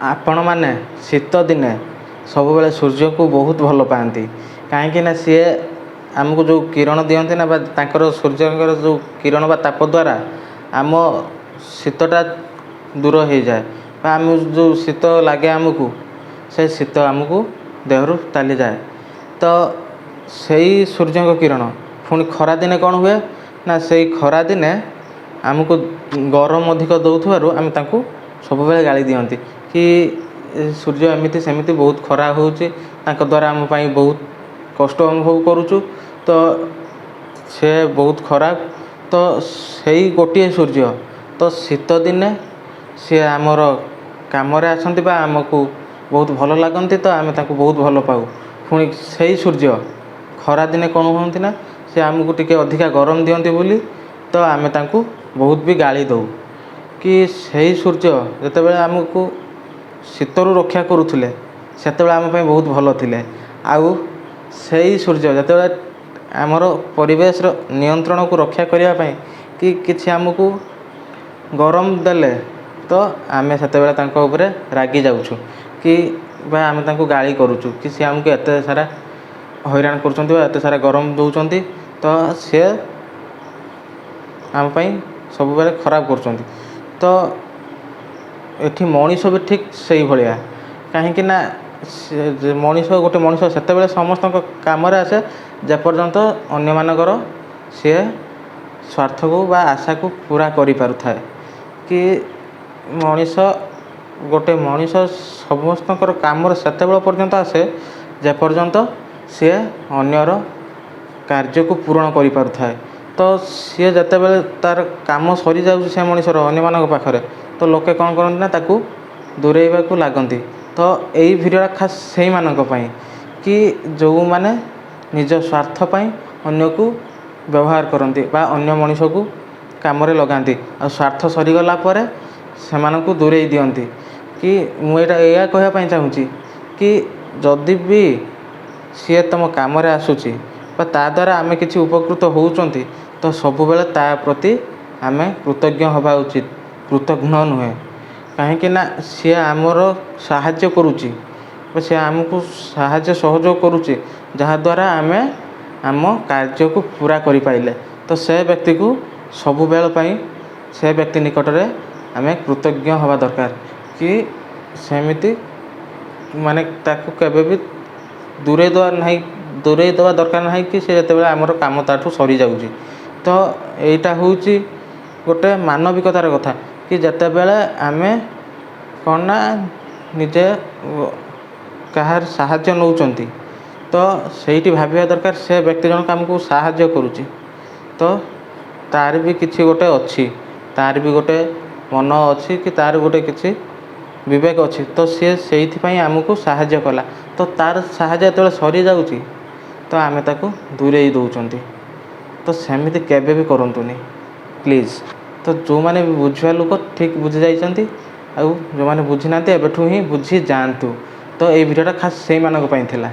ଆପଣମାନେ ଶୀତ ଦିନେ ସବୁବେଳେ ସୂର୍ଯ୍ୟକୁ ବହୁତ ଭଲ ପାଆନ୍ତି, କାହିଁକିନା ସିଏ ଆମକୁ ଯେଉଁ କିରଣ ଦିଅନ୍ତି ନା, ବା ତାଙ୍କର ସୂର୍ଯ୍ୟଙ୍କର ଯେଉଁ କିରଣ ବା ତାପ ଦ୍ୱାରା ଆମ ଶୀତଟା ଦୂର ହୋଇଯାଏ, ବା ଆମେ ଯେଉଁ ଶୀତ ଲାଗେ ଆମକୁ, ସେ ଶୀତ ଆମକୁ ଦେହରୁ ଚାଲିଯାଏ। ତ ସେଇ ସୂର୍ଯ୍ୟଙ୍କ କିରଣ ପୁଣି ଖରାଦିନେ କ'ଣ ହୁଏ ନା, ସେଇ ଖରାଦିନେ ଆମକୁ ଗରମ ଅଧିକ ଦେଉଥିବାରୁ ଆମେ ତାଙ୍କୁ ସବୁବେଳେ ଗାଳି ଦିଅନ୍ତି କି ସୂର୍ଯ୍ୟ ଏମିତି ସେମିତି ବହୁତ ଖରା ହେଉଛି, ତାଙ୍କ ଦ୍ୱାରା ଆମ ପାଇଁ ବହୁତ କଷ୍ଟ ଅନୁଭବ କରୁଛୁ, ତ ସେ ବହୁତ ଖରାପ। ତ ସେଇ ଗୋଟିଏ ସୂର୍ଯ୍ୟ ତ ଶୀତ ଦିନେ ସିଏ ଆମର କାମରେ ଆସନ୍ତି ବା ଆମକୁ ବହୁତ ଭଲ ଲାଗନ୍ତି, ତ ଆମେ ତାଙ୍କୁ ବହୁତ ଭଲ ପାଉ। ପୁଣି ସେଇ ସୂର୍ଯ୍ୟ ଖରାଦିନେ କ'ଣ ହୁଅନ୍ତି ନା, ସେ ଆମକୁ ଟିକେ ଅଧିକା ଗରମ ଦିଅନ୍ତି ବୋଲି ତ ଆମେ ତାଙ୍କୁ ବହୁତ ବି ଗାଳି ଦେଉ। କି ସେଇ ସୂର୍ଯ୍ୟ ଯେତେବେଳେ ଆମକୁ ଶୀତରୁ ରକ୍ଷା କରୁଥିଲେ, ସେତେବେଳେ ଆମ ପାଇଁ ବହୁତ ଭଲ ଥିଲେ। ଆଉ ସେଇ ସୂର୍ଯ୍ୟ ଯେତେବେଳେ ଆମର ପରିବେଶର ନିୟନ୍ତ୍ରଣକୁ ରକ୍ଷା କରିବା ପାଇଁ କି କିଛି ଆମକୁ ଗରମ ଦେଲେ, ତ ଆମେ ସେତେବେଳେ ତାଙ୍କ ଉପରେ ରାଗି ଯାଉଛୁ କି ବା ଆମେ ତାଙ୍କୁ ଗାଳି କରୁଛୁ କି ସେ ଆମକୁ ଏତେ ସାରା ହଇରାଣ କରୁଛନ୍ତି ବା ଏତେ ସାରା ଗରମ ଦେଉଛନ୍ତି, ତ ସେ ଆମ ପାଇଁ ସବୁବେଳେ ଖରାପ କରୁଛନ୍ତି। ତ ଏଠି ମଣିଷ ବି ଠିକ୍ ସେଇଭଳିଆ, କାହିଁକି ନା ଗୋଟେ ମଣିଷ ସେତେବେଳେ ସମସ୍ତଙ୍କ କାମରେ ଆସେ ଯେପର୍ଯ୍ୟନ୍ତ ଅନ୍ୟମାନଙ୍କର ସିଏ ସ୍ୱାର୍ଥକୁ ବା ଆଶାକୁ ପୁରା କରିପାରୁଥାଏ। କି ଗୋଟେ ମଣିଷ ସମସ୍ତଙ୍କର କାମରେ ସେତେବେଳେ ପର୍ଯ୍ୟନ୍ତ ଆସେ ଯେପର୍ଯ୍ୟନ୍ତ ସିଏ ଅନ୍ୟର କାର୍ଯ୍ୟକୁ ପୂରଣ କରିପାରୁଥାଏ। ତ ସିଏ ଯେତେବେଳେ ତା'ର କାମ ସରିଯାଉଛି ସେ ମଣିଷର ଅନ୍ୟମାନଙ୍କ ପାଖରେ, ତ ଲୋକେ କ'ଣ କରନ୍ତି ନା, ତାକୁ ଦୂରେଇବାକୁ ଲାଗନ୍ତି। ତ ଏଇ ଭିଡ଼ିଓଟା ଖାସ୍ ସେଇମାନଙ୍କ ପାଇଁ କି ଯେଉଁମାନେ ନିଜ ସ୍ୱାର୍ଥ ପାଇଁ ଅନ୍ୟକୁ ବ୍ୟବହାର କରନ୍ତି ବା ଅନ୍ୟ ମଣିଷକୁ କାମରେ ଲଗାନ୍ତି, ଆଉ ସ୍ୱାର୍ଥ ସରିଗଲା ପରେ ସେମାନଙ୍କୁ ଦୂରେଇ ଦିଅନ୍ତି। କି ମୁଁ ଏଇଆ କହିବା ପାଇଁ ଚାହୁଁଛି କି ଯଦି ବି ସିଏ ତୁମ କାମରେ ଆସୁଛି ବା ତା ଦ୍ୱାରା ଆମେ କିଛି ଉପକୃତ ହେଉଛନ୍ତି, ତ ସବୁବେଳେ ତା ପ୍ରତି ଆମେ କୃତଜ୍ଞ ହେବା ଉଚିତ, କୃତଘ୍ନ ନୁହେଁ। କାହିଁକି ନା ସିଏ ଆମର ସାହାଯ୍ୟ କରୁଛି ବା ସିଏ ଆମକୁ ସାହାଯ୍ୟ ସହଯୋଗ କରୁଛି, ଯାହାଦ୍ୱାରା ଆମେ ଆମ କାର୍ଯ୍ୟକୁ ପୁରା କରିପାରିଲେ, ତ ସେ ବ୍ୟକ୍ତିକୁ ସବୁବେଳ ପାଇଁ ସେ ବ୍ୟକ୍ତି ନିକଟରେ ଆମେ କୃତଜ୍ଞ ହେବା ଦରକାର। କି ସେମିତି ମାନେ ତାକୁ କେବେ ବି ଦୂରେଇ ଦେବା ଦରକାର ନାହିଁ କି ସେ ଯେତେବେଳେ ଆମର କାମ ତାଠୁ ସରିଯାଉଛି। ତ ଏଇଟା ହେଉଛି ଗୋଟେ ମାନବିକତାର କଥା କି ଯେତେବେଳେ ଆମେ କ'ଣ ନା ନିଜେ କାହାର ସାହାଯ୍ୟ ନେଉଛନ୍ତି, ତ ସେଇଠି ଭାବିବା ଦରକାର ସେ ବ୍ୟକ୍ତି ଜଣକ ଆମକୁ ସାହାଯ୍ୟ କରୁଛି, ତ ତା'ର ବି କିଛି ଗୋଟେ ଅଛି, ତା'ର ବି ଗୋଟେ ମନ ଅଛି କି ତା'ର ଗୋଟେ କିଛି ବିବେକ ଅଛି, ତ ସିଏ ସେଇଥିପାଇଁ ଆମକୁ ସାହାଯ୍ୟ କଲା। ତ ତା'ର ସାହାଯ୍ୟ ଯେତେବେଳେ ସରିଯାଉଛି, ତ ଆମେ ତାକୁ ଦୂରେଇ ଦେଉଛନ୍ତି। ତ ସେମିତି କେବେ ବି କରନ୍ତୁନି ପ୍ଲିଜ୍। ତ ଯେଉଁମାନେ ବି ବୁଝିବା ଲୋକ ଠିକ୍ ବୁଝି ଯାଇଛନ୍ତି, ଆଉ ଯେଉଁମାନେ ବୁଝିନାହାନ୍ତି ଏବେଠୁ ହିଁ ବୁଝି ଯାଆନ୍ତୁ। ତ ଏଇ ଭିଡ଼ିଓଟା ଖାସ୍ ସେଇମାନଙ୍କ ପାଇଁ ଥିଲା।